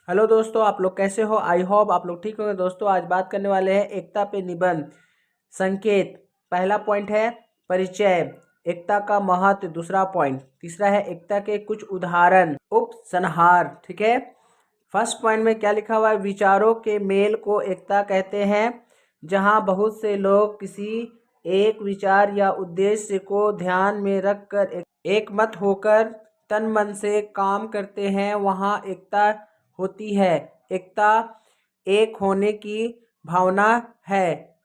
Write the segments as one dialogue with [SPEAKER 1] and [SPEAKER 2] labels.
[SPEAKER 1] Hello दोस्तों, आप लोग कैसे हो? आई होप आप लोग ठीक होंगे। दोस्तों आज बात करने वाले हैं एकता पे निबंध संकेत। पहला पॉइंट है परिचय, एकता का महत्व। दूसरा पॉइंट, तीसरा है एकता के कुछ उदाहरण, उपसंहार। ठीक है। फर्स्ट पॉइंट में क्या लिखा हुआ है? विचारों के मेल को एकता कहते हैं। जहां बहुत से लोग किसी एक विचार या उद्देश्य को ध्यान में रखकर एक मत होकर तन मन से काम करते हैं, वहां एकता होती है। एकता एक होने की भावना है।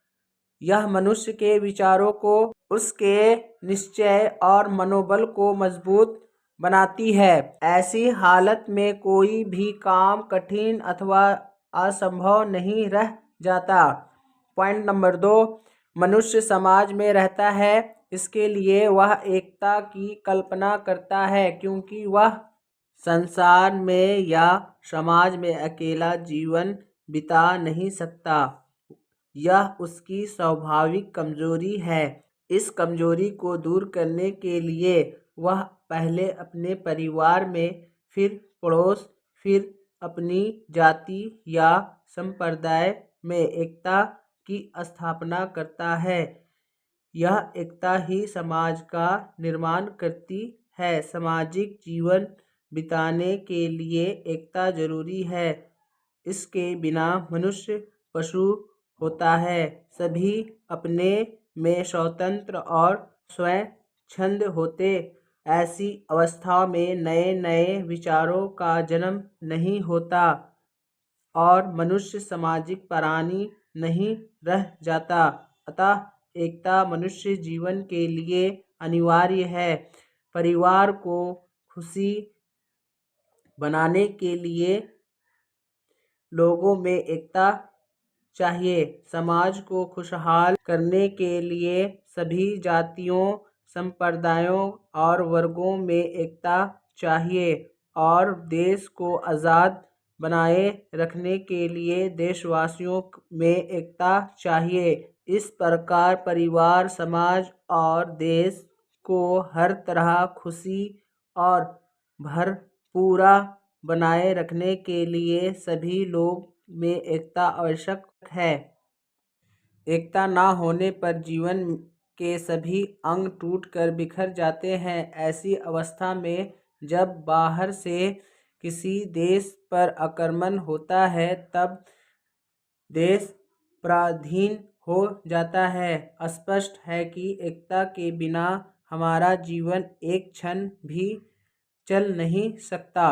[SPEAKER 1] यह मनुष्य के विचारों को, उसके निश्चय और मनोबल को मजबूत बनाती है। ऐसी हालत में कोई भी काम कठिन अथवा असंभव नहीं रह जाता। पॉइंट नंबर 2, मनुष्य समाज में रहता है, इसके लिए वह एकता की कल्पना करता है, क्योंकि वह संसार में या समाज में अकेला जीवन बिता नहीं सकता। यह उसकी स्वाभाविक कमजोरी है। इस कमजोरी को दूर करने के लिए वह पहले अपने परिवार में, फिर पड़ोस, फिर अपनी जाति या संप्रदाय में एकता की स्थापना करता है। यह एकता ही समाज का निर्माण करती है। सामाजिक जीवन बिताने के लिए एकता जरूरी है। इसके बिना मनुष्य पशु होता है। सभी अपने में स्वतंत्र और स्वच्छंद होते। ऐसी अवस्था में नए नए विचारों का जन्म नहीं होता और मनुष्य सामाजिक प्राणी नहीं रह जाता। अतः एकता मनुष्य जीवन के लिए अनिवार्य है। परिवार को खुशी बनाने के लिए लोगों में एकता चाहिए। समाज को खुशहाल करने के लिए सभी जातियों, संप्रदायों और वर्गों में एकता चाहिए। और देश को आज़ाद बनाए रखने के लिए देशवासियों में एकता चाहिए। इस प्रकार परिवार, समाज और देश को हर तरह खुशी और भरपूरा बनाए रखने के लिए सभी लोग में एकता आवश्यक है। एकता ना होने पर जीवन के सभी अंग टूटकर बिखर जाते हैं। ऐसी अवस्था में जब बाहर से किसी देश पर आक्रमण होता है, तब देश पराधीन हो जाता है। स्पष्ट है कि एकता के बिना हमारा जीवन एक क्षण भी चल नहीं सकता।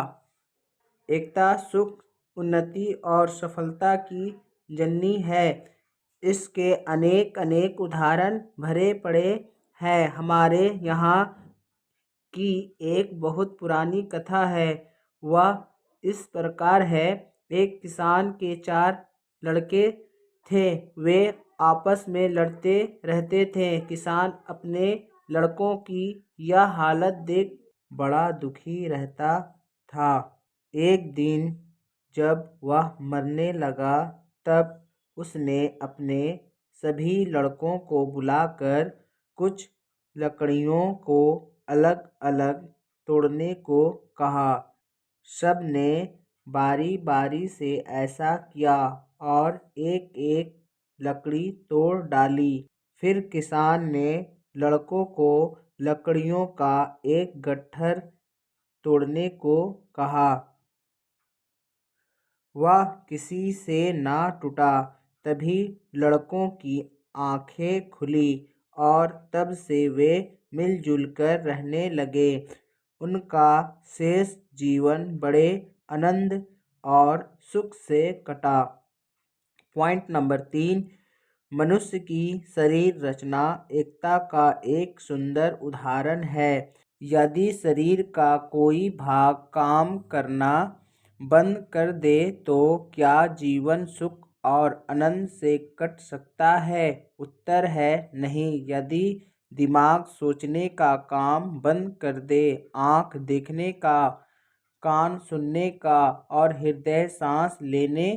[SPEAKER 1] एकता सुख, उन्नति और सफलता की जननी है। इसके अनेक अनेक उदाहरण भरे पड़े हैं। हमारे यहाँ की एक बहुत पुरानी कथा है। वह इस प्रकार है। एक किसान के 4 लड़के थे। वे आपस में लड़ते रहते थे। किसान अपने लड़कों की यह हालत देख बड़ा दुखी रहता था। एक दिन जब वह मरने लगा, तब उसने अपने सभी लड़कों को बुलाकर कुछ लकड़ियों को अलग अलग तोड़ने को कहा। सब ने बारी बारी से ऐसा किया और एक एक लकड़ी तोड़ डाली। फिर किसान ने लड़कों को लकड़ियों का एक गट्ठर तोड़ने को कहा। वह किसी से ना टूटा। तभी लड़कों की आंखें खुली और तब से वे मिलजुल कर रहने लगे। उनका शेष जीवन बड़े आनंद और सुख से कटा। पॉइंट नंबर 3, मनुष्य की शरीर रचना एकता का एक सुंदर उदाहरण है। यदि शरीर का कोई भाग काम करना बंद कर दे तो क्या जीवन सुख और आनंद से कट सकता है? उत्तर है नहीं। यदि दिमाग सोचने का काम बंद कर दे, आँख देखने का, कान सुनने का और हृदय सांस लेने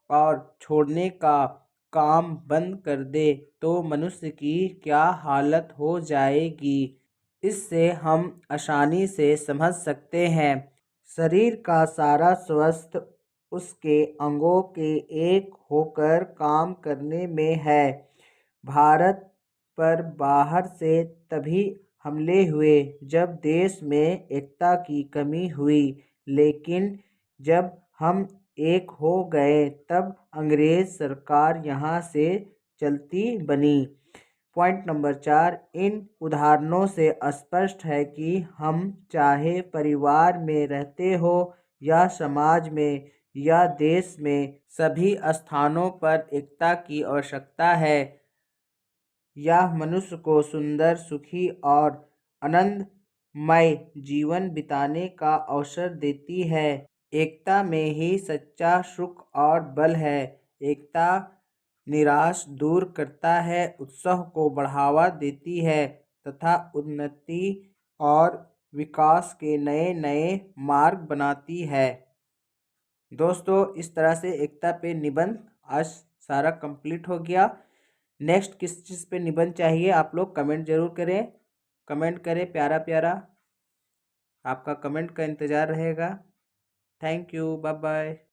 [SPEAKER 1] और छोड़ने का काम बंद कर दे, तो मनुष्य की क्या हालत हो जाएगी? इससे हम आसानी से समझ सकते हैं। शरीर का सारा स्वस्थ उसके अंगों के एक होकर काम करने में है। भारत पर बाहर से तभी हमले हुए जब देश में एकता की कमी हुई, लेकिन जब हम एक हो गए तब अंग्रेज सरकार यहाँ से चलती बनी। पॉइंट नंबर 4, इन उदाहरणों से स्पष्ट है कि हम चाहे परिवार में रहते हो या समाज में या देश में, सभी स्थानों पर एकता की आवश्यकता है। यह मनुष्य को सुंदर, सुखी और आनंदमय जीवन बिताने का अवसर देती है। एकता में ही सच्चा सुख और बल है। एकता निराश दूर करता है, उत्साह को बढ़ावा देती है तथा उन्नति और विकास के नए नए मार्ग बनाती है। दोस्तों, इस तरह से एकता पे निबंध आज सारा कंप्लीट हो गया। नेक्स्ट किस चीज़ पे निबंध चाहिए आप लोग कमेंट जरूर करें। कमेंट करें प्यारा प्यारा, आपका कमेंट का इंतज़ार रहेगा। Thank you, bye bye.